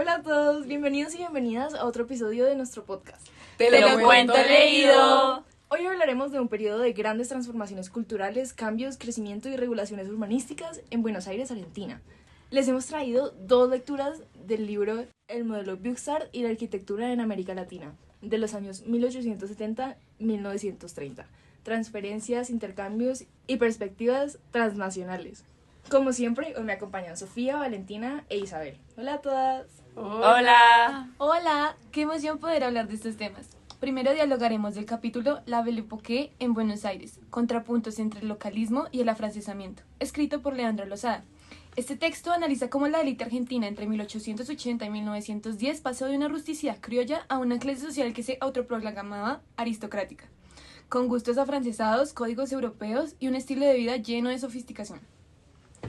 Hola a todos, bienvenidos y bienvenidas a otro episodio de nuestro podcast. ¡Te lo cuento leído! Hoy hablaremos de un periodo de grandes transformaciones culturales, cambios, crecimiento y regulaciones urbanísticas en Buenos Aires, Argentina. Les hemos traído dos lecturas del libro El modelo Buxart y la arquitectura en América Latina, de los años 1870-1930. Transferencias, intercambios y perspectivas transnacionales. Como siempre, hoy me acompañan Sofía, Valentina e Isabel. Hola a todas. Hola. Hola, qué emoción poder hablar de estos temas. Primero dialogaremos del capítulo La Belle Époque en Buenos Aires, contrapuntos entre el localismo y el afrancesamiento, escrito por Leandro Lozada. Este texto analiza cómo la élite argentina entre 1880 y 1910 pasó de una rusticidad criolla a una clase social que se autoproclamaba aristocrática, con gustos afrancesados, códigos europeos y un estilo de vida lleno de sofisticación.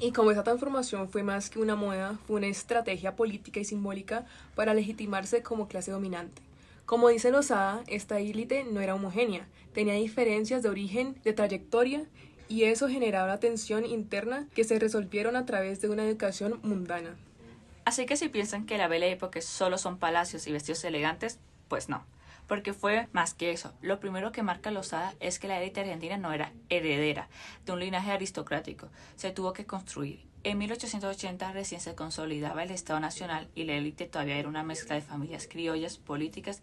Y como esa transformación fue más que una moda, fue una estrategia política y simbólica para legitimarse como clase dominante. Como dice Lozada, esta élite no era homogénea, tenía diferencias de origen, de trayectoria, y eso generaba una tensión interna que se resolvieron a través de una educación mundana. Así que si piensan que la Belle Époque solo son palacios y vestidos elegantes, pues no, porque fue más que eso. Lo primero que marca Lozada es que la élite argentina no era heredera de un linaje aristocrático, se tuvo que construir. En 1880 recién se consolidaba el Estado Nacional y la élite todavía era una mezcla de familias criollas, políticas,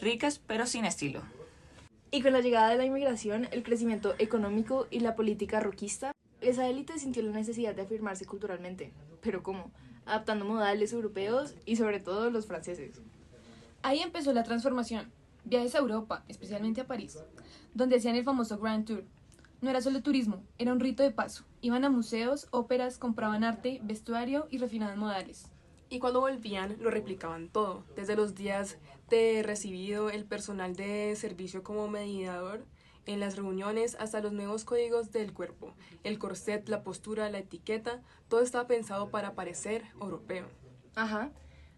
ricas pero sin estilo. Y con la llegada de la inmigración, el crecimiento económico y la política roquista, esa élite sintió la necesidad de afirmarse culturalmente. ¿Pero cómo? Adaptando modales europeos y sobre todo los franceses. Ahí empezó la transformación. Viajes a Europa, especialmente a París, donde hacían el famoso Grand Tour. No era solo turismo, era un rito de paso. Iban a museos, óperas, compraban arte, vestuario y refinaban modales. Y cuando volvían, lo replicaban todo, desde los días de recibido, el personal de servicio como mediador en las reuniones, hasta los nuevos códigos del cuerpo, el corset, la postura, la etiqueta, todo estaba pensado para parecer europeo. Ajá.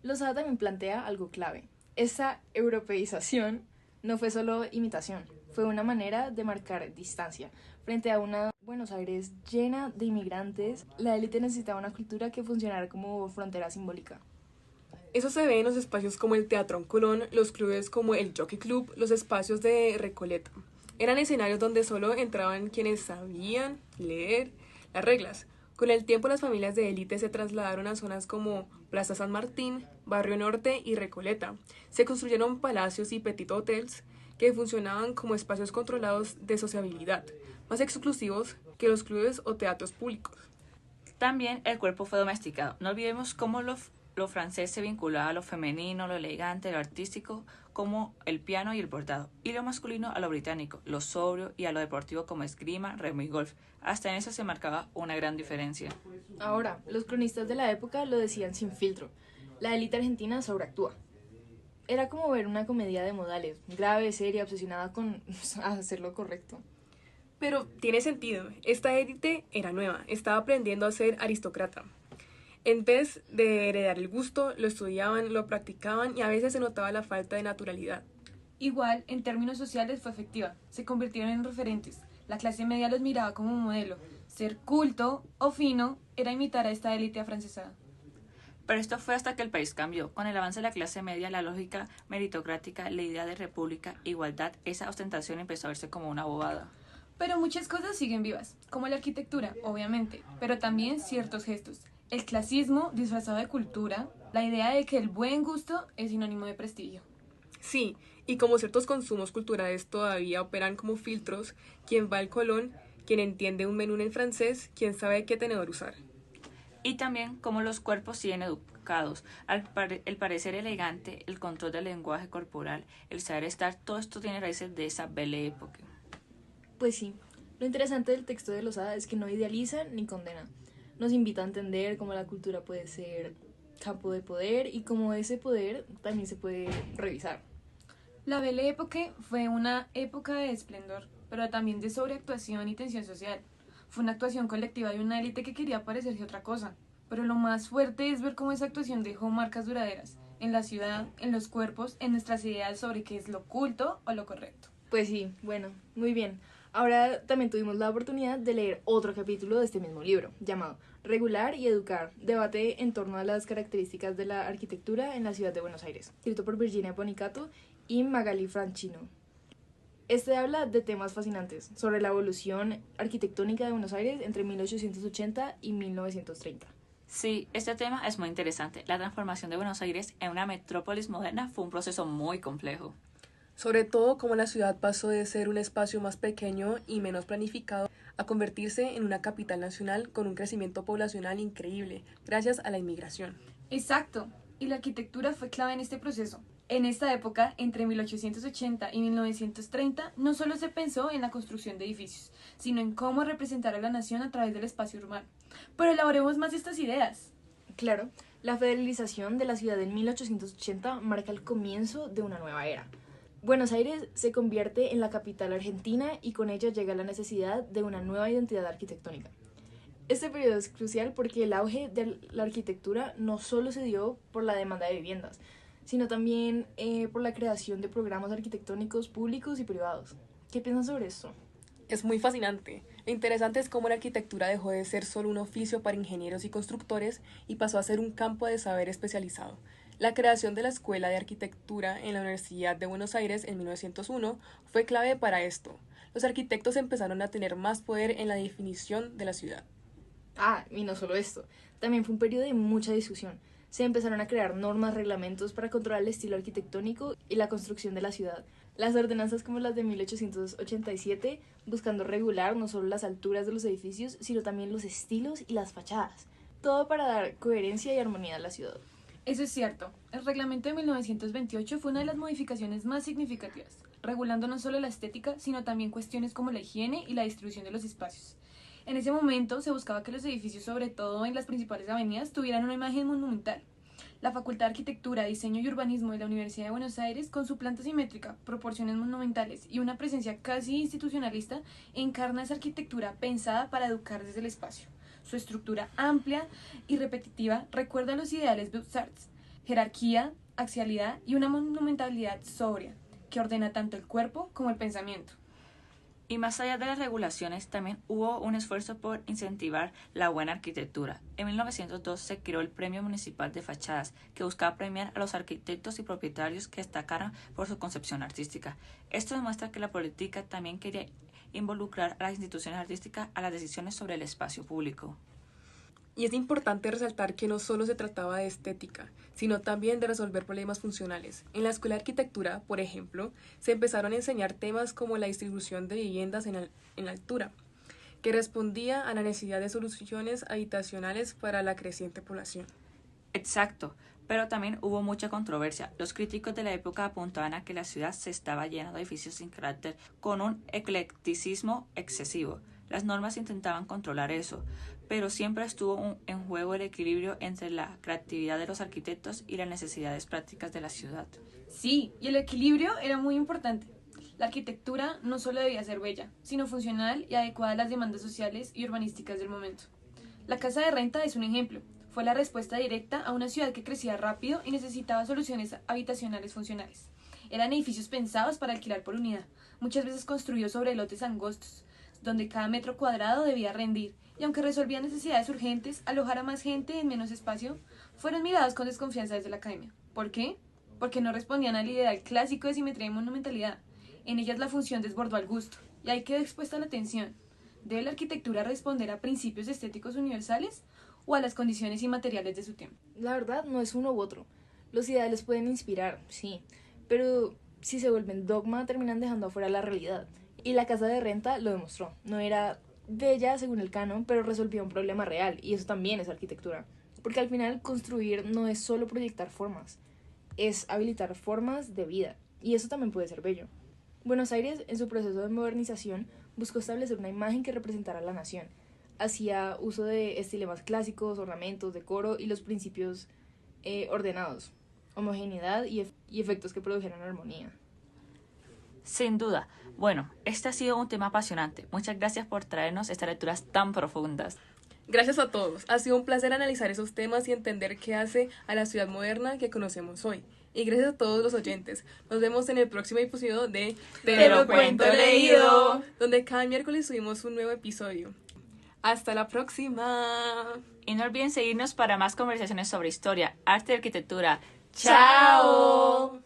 Lozada también plantea algo clave. Esa europeización no fue solo imitación, fue una manera de marcar distancia. Frente a una Buenos Aires llena de inmigrantes, la élite necesitaba una cultura que funcionara como frontera simbólica. Eso se ve en los espacios como el Teatro en Colón, los clubes como el Jockey Club, los espacios de Recoleta. Eran escenarios donde solo entraban quienes sabían leer las reglas. Con el tiempo las familias de élite se trasladaron a zonas como Plaza San Martín, Barrio Norte y Recoleta. Se construyeron palacios y petit hotels que funcionaban como espacios controlados de sociabilidad, más exclusivos que los clubes o teatros públicos. También el cuerpo fue domesticado. No olvidemos cómo lo francés se vinculaba a lo femenino, lo elegante, lo artístico, como el piano y el bordado, y lo masculino a lo británico, lo sobrio y a lo deportivo como esgrima, remo y golf. Hasta en eso se marcaba una gran diferencia. Ahora, los cronistas de la época lo decían sin filtro. La élite argentina sobreactúa. Era como ver una comedia de modales, grave, seria, obsesionada con hacer lo correcto. Pero tiene sentido, esta élite era nueva, estaba aprendiendo a ser aristócrata. En vez de heredar el gusto, lo estudiaban, lo practicaban y a veces se notaba la falta de naturalidad. Igual, en términos sociales fue efectiva. Se convirtieron en referentes. La clase media los miraba como un modelo. Ser culto o fino era imitar a esta élite afrancesada. Pero esto fue hasta que el país cambió. Con el avance de la clase media, la lógica meritocrática, la idea de república, igualdad, esa ostentación empezó a verse como una bobada. Pero muchas cosas siguen vivas, como la arquitectura, obviamente, pero también ciertos gestos. El clasismo disfrazado de cultura, la idea de que el buen gusto es sinónimo de prestigio. Sí, y como ciertos consumos culturales todavía operan como filtros, quien va al Colón, quien entiende un menú en francés, quien sabe qué tenedor usar. Y también cómo los cuerpos siguen educados, el parecer elegante, el control del lenguaje corporal, el saber estar, todo esto tiene raíces de esa Belle Époque. Pues sí, lo interesante del texto de Lozada es que no idealiza ni condena. Nos invita a entender cómo la cultura puede ser campo de poder y cómo ese poder también se puede revisar. La Belle Époque fue una época de esplendor, pero también de sobreactuación y tensión social. Fue una actuación colectiva de una élite que quería parecerse otra cosa. Pero lo más fuerte es ver cómo esa actuación dejó marcas duraderas en la ciudad, en los cuerpos, en nuestras ideas sobre qué es lo culto o lo correcto. Pues sí, bueno, muy bien. Ahora también tuvimos la oportunidad de leer otro capítulo de este mismo libro, llamado Regular y Educar, debate en torno a las características de la arquitectura en la ciudad de Buenos Aires, escrito por Virginia Bonicato y Magali Franchino. Este habla de temas fascinantes sobre la evolución arquitectónica de Buenos Aires entre 1880 y 1930. Sí, este tema es muy interesante. La transformación de Buenos Aires en una metrópolis moderna fue un proceso muy complejo. Sobre todo cómo la ciudad pasó de ser un espacio más pequeño y menos planificado a convertirse en una capital nacional con un crecimiento poblacional increíble, gracias a la inmigración. Exacto, y la arquitectura fue clave en este proceso. En esta época, entre 1880 y 1930, no solo se pensó en la construcción de edificios, sino en cómo representar a la nación a través del espacio urbano. Pero elaboremos más estas ideas. Claro, la federalización de la ciudad en 1880 marca el comienzo de una nueva era. Buenos Aires se convierte en la capital argentina y con ello llega la necesidad de una nueva identidad arquitectónica. Este periodo es crucial porque el auge de la arquitectura no solo se dio por la demanda de viviendas, sino también por la creación de programas arquitectónicos públicos y privados. ¿Qué piensan sobre esto? Es muy fascinante. Lo interesante es cómo la arquitectura dejó de ser solo un oficio para ingenieros y constructores y pasó a ser un campo de saber especializado. La creación de la Escuela de Arquitectura en la Universidad de Buenos Aires en 1901 fue clave para esto. Los arquitectos empezaron a tener más poder en la definición de la ciudad. Y no solo esto, también fue un periodo de mucha discusión. Se empezaron a crear normas, reglamentos para controlar el estilo arquitectónico y la construcción de la ciudad. Las ordenanzas como las de 1887, buscando regular no solo las alturas de los edificios, sino también los estilos y las fachadas. Todo para dar coherencia y armonía a la ciudad. Eso es cierto. El reglamento de 1928 fue una de las modificaciones más significativas, regulando no solo la estética, sino también cuestiones como la higiene y la distribución de los espacios. En ese momento se buscaba que los edificios, sobre todo en las principales avenidas, tuvieran una imagen monumental. La Facultad de Arquitectura, Diseño y Urbanismo de la Universidad de Buenos Aires, con su planta simétrica, proporciones monumentales y una presencia casi institucionalista, encarna esa arquitectura pensada para educar desde el espacio. Su estructura amplia y repetitiva recuerda a los ideales Beaux-Arts, jerarquía, axialidad y una monumentalidad sobria, que ordena tanto el cuerpo como el pensamiento. Y más allá de las regulaciones, también hubo un esfuerzo por incentivar la buena arquitectura. En 1902 se creó el Premio Municipal de Fachadas, que buscaba premiar a los arquitectos y propietarios que destacaran por su concepción artística. Esto demuestra que la política también quería involucrar a las instituciones artísticas a las decisiones sobre el espacio público. Y es importante resaltar que no solo se trataba de estética, sino también de resolver problemas funcionales. En la Escuela de Arquitectura, por ejemplo, se empezaron a enseñar temas como la distribución de viviendas en la altura, que respondía a la necesidad de soluciones habitacionales para la creciente población. Exacto, pero también hubo mucha controversia. Los críticos de la época apuntaban a que la ciudad se estaba llena de edificios sin carácter, con un eclecticismo excesivo. Las normas intentaban controlar eso, pero siempre estuvo en juego el equilibrio entre la creatividad de los arquitectos y las necesidades prácticas de la ciudad. Sí, y el equilibrio era muy importante. La arquitectura no solo debía ser bella, sino funcional y adecuada a las demandas sociales y urbanísticas del momento. La casa de renta es un ejemplo. Fue la respuesta directa a una ciudad que crecía rápido y necesitaba soluciones habitacionales funcionales. Eran edificios pensados para alquilar por unidad, muchas veces construidos sobre lotes angostos, donde cada metro cuadrado debía rendir, y aunque resolvían necesidades urgentes, alojar a más gente en menos espacio, fueron mirados con desconfianza desde la academia. ¿Por qué? Porque no respondían al ideal clásico de simetría y monumentalidad. En ellas la función desbordó al gusto, y ahí quedó expuesta la tensión. ¿Debe la arquitectura responder a principios estéticos universales o a las condiciones inmateriales de su tiempo? La verdad no es uno u otro. Los ideales pueden inspirar, sí, pero si se vuelven dogma terminan dejando afuera la realidad. Y la casa de renta lo demostró. No era bella según el canon, pero resolvía un problema real, y eso también es arquitectura. Porque al final construir no es solo proyectar formas, es habilitar formas de vida, y eso también puede ser bello. Buenos Aires, en su proceso de modernización, buscó establecer una imagen que representara a la nación. Hacía uso de estilemas clásicos, ornamentos, decoro y los principios ordenados, homogeneidad y efectos que produjeran armonía. Sin duda. Bueno, este ha sido un tema apasionante. Muchas gracias por traernos estas lecturas tan profundas. Gracias a todos. Ha sido un placer analizar esos temas y entender qué hace a la ciudad moderna que conocemos hoy. Y gracias a todos los oyentes. Nos vemos en el próximo episodio de Te lo cuento leído, donde cada miércoles subimos un nuevo episodio. Hasta la próxima. Y no olviden seguirnos para más conversaciones sobre historia, arte y arquitectura. ¡Chao!